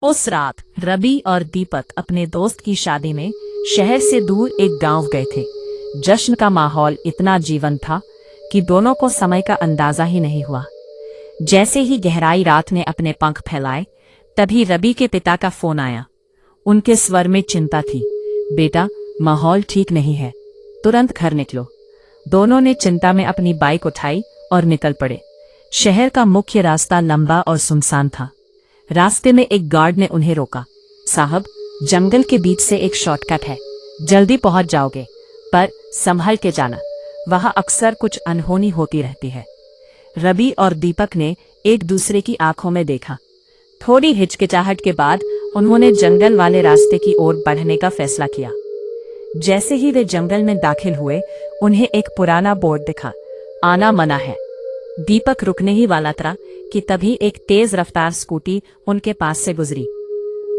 उस रात रवि और दीपक अपने दोस्त की शादी में शहर से दूर एक गांव गए थे। जश्न का माहौल इतना जीवंत था कि दोनों को समय का अंदाजा ही नहीं हुआ। जैसे ही गहराई रात ने अपने पंख फैलाए, तभी रवि के पिता का फोन आया। उनके स्वर में चिंता थी। बेटा, माहौल ठीक नहीं है, तुरंत घर निकलो। दोनों ने चिंता में अपनी बाइक उठाई और निकल पड़े। शहर का मुख्य रास्ता लंबा और सुनसान था। रास्ते में एक गार्ड ने उन्हें रोका। साहब, जंगल के बीच से एक शॉर्टकट है, जल्दी पहुंच जाओगे, पर संभल के जाना, वहां अक्सर कुछ अनहोनी होती रहती है। रवि और दीपक ने एक दूसरे की आंखों में देखा। थोड़ी हिचकिचाहट के बाद उन्होंने जंगल वाले रास्ते की ओर बढ़ने का फैसला किया। जैसे ही वे जंगल में दाखिल हुए, उन्हें एक पुराना बोर्ड दिखा, आना मना है। दीपक रुकने ही वाला था कि तभी एक तेज रफ्तार स्कूटी उनके पास से गुजरी।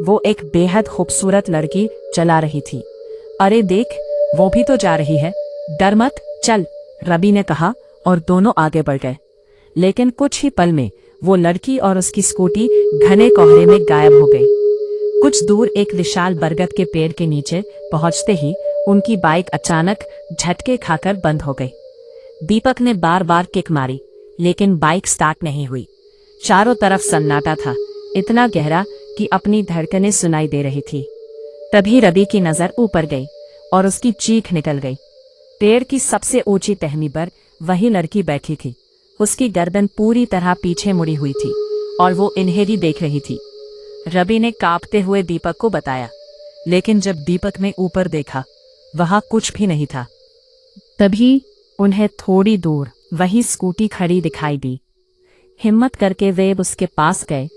वो एक बेहद खूबसूरत लड़की चला रही थी। अरे देख, वो भी तो जा रही है, डर मत, चल, रवि ने कहा और दोनों आगे बढ़ गए। लेकिन कुछ ही पल में वो लड़की और उसकी स्कूटी घने कोहरे में गायब हो गई। कुछ दूर एक विशाल बरगद के पेड़ के नीचे पहुंचते ही उनकी बाइक अचानक झटके खाकर बंद हो गई। दीपक ने बार बार किक मारी, लेकिन बाइक स्टार्ट नहीं हुई। चारों तरफ सन्नाटा था, इतना गहरा कि अपनी धड़कनें सुनाई दे रही थी। तभी रवि की नजर ऊपर गई और उसकी चीख निकल गई। पेड़ की सबसे ऊंची टहनी पर वही लड़की बैठी थी। उसकी गर्दन पूरी तरह पीछे मुड़ी हुई थी और वो इन्हें ही देख रही थी। रवि ने कांपते हुए दीपक को बताया, लेकिन जब दीपक ने ऊपर देखा, वहां कुछ भी नहीं था। तभी उन्हें थोड़ी दूर वही स्कूटी खड़ी दिखाई दी। हिम्मत करके वे उसके पास गए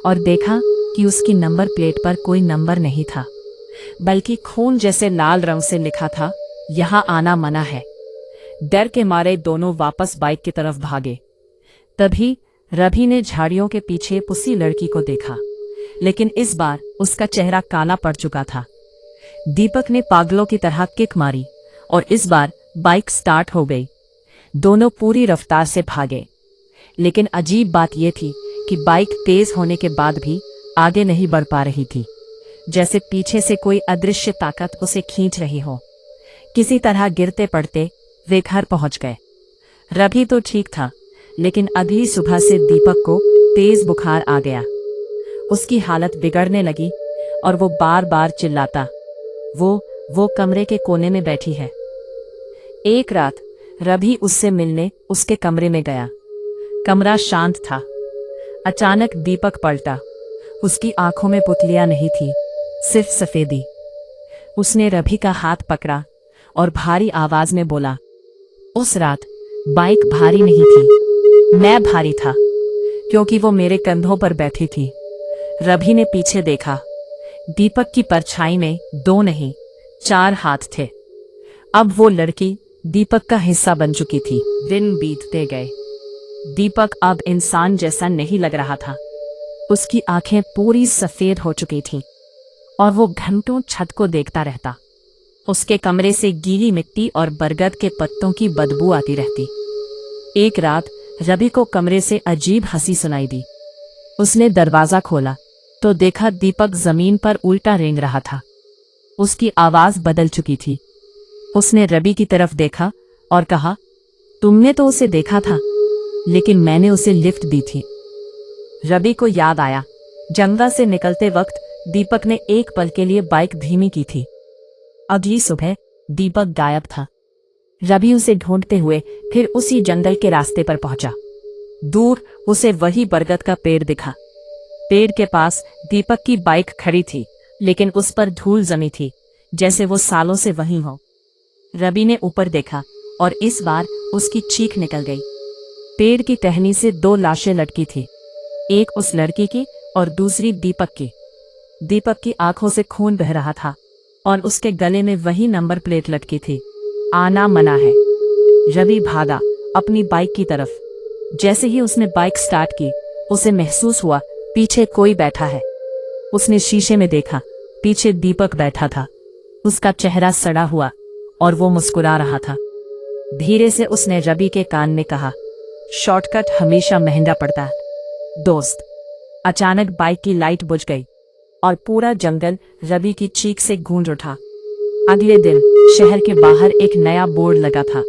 और देखा कि उसकी नंबर प्लेट पर कोई नंबर नहीं था, बल्कि खून जैसे लाल रंग से लिखा था, यहाँ आना मना है। डर के मारे दोनों वापस बाइक की तरफ भागे। तभी रवि ने झाड़ियों के पीछे उसी लड़की को देखा, लेकिन इस बार उसका चेहरा काला पड़ चुका था। दीपक ने पागलों की तरह किक मारी और इस बार बाइक स्टार्ट हो गई। दोनों पूरी रफ्तार से भागे, लेकिन अजीब बात यह थी कि बाइक तेज होने के बाद भी आगे नहीं बढ़ पा रही थी, जैसे पीछे से कोई अदृश्य ताकत उसे खींच रही हो। किसी तरह गिरते पड़ते वे घर पहुंच गए। रवि तो ठीक था, लेकिन अगली सुबह से दीपक को तेज बुखार आ गया। उसकी हालत बिगड़ने लगी और वो बार बार चिल्लाता। वो कमरे के कोने में बैठी है। एक रात रवि उससे मिलने उसके कमरे में गया। कमरा शांत था। अचानक दीपक पलटा। उसकी आंखों में पुतलियां नहीं थी, सिर्फ सफेदी। उसने रवि का हाथ पकड़ा और भारी आवाज में बोला, उस रात बाइक भारी नहीं थी, मैं भारी था, क्योंकि वो मेरे कंधों पर बैठी थी। रवि ने पीछे देखा। दीपक की परछाई में 2 नहीं 4 हाथ थे। अब वो लड़की दीपक का हिस्सा बन चुकी थी। दिन बीतते गए। दीपक अब इंसान जैसा नहीं लग रहा था। उसकी आंखें पूरी सफेद हो चुकी थीं और वो घंटों छत को देखता रहता। उसके कमरे से गीली मिट्टी और बरगद के पत्तों की बदबू आती रहती। एक रात रवि को कमरे से अजीब हंसी सुनाई दी। उसने दरवाजा खोला तो देखा दीपक जमीन पर उल्टा रेंग रहा था। उसकी आवाज बदल चुकी थी। उसने रवि की तरफ देखा और कहा, तुमने तो उसे देखा था, लेकिन मैंने उसे लिफ्ट दी थी। रवि को याद आया, जंगल से निकलते वक्त दीपक ने एक पल के लिए बाइक धीमी की थी। अगली सुबह दीपक गायब था। रवि उसे ढूंढते हुए फिर उसी जंगल के रास्ते पर पहुंचा। दूर उसे वही बरगद का पेड़ दिखा। पेड़ के पास दीपक की बाइक खड़ी थी, लेकिन उस पर धूल जमी थी, जैसे वो सालों से वहीं हो। रवि ने ऊपर देखा और इस बार उसकी चीख निकल गई। पेड़ की टहनी से 2 लाशें लटकी थी, एक उस लड़की की और दूसरी दीपक की। दीपक की आंखों से खून बह रहा था और उसके गले में वही नंबर प्लेट लटकी थी, आना मना है। रवि भागा अपनी बाइक की तरफ। जैसे ही उसने बाइक स्टार्ट की, उसे महसूस हुआ पीछे कोई बैठा है। उसने शीशे में देखा, पीछे दीपक बैठा था। उसका चेहरा सड़ा हुआ और वो मुस्कुरा रहा था। धीरे से उसने रवि के कान में कहा, शॉर्टकट हमेशा महंगा पड़ता है दोस्त। अचानक बाइक की लाइट बुझ गई। और पूरा जंगल रवि की चीख से गूंज उठा। अगले दिन शहर के बाहर एक नया बोर्ड लगा था।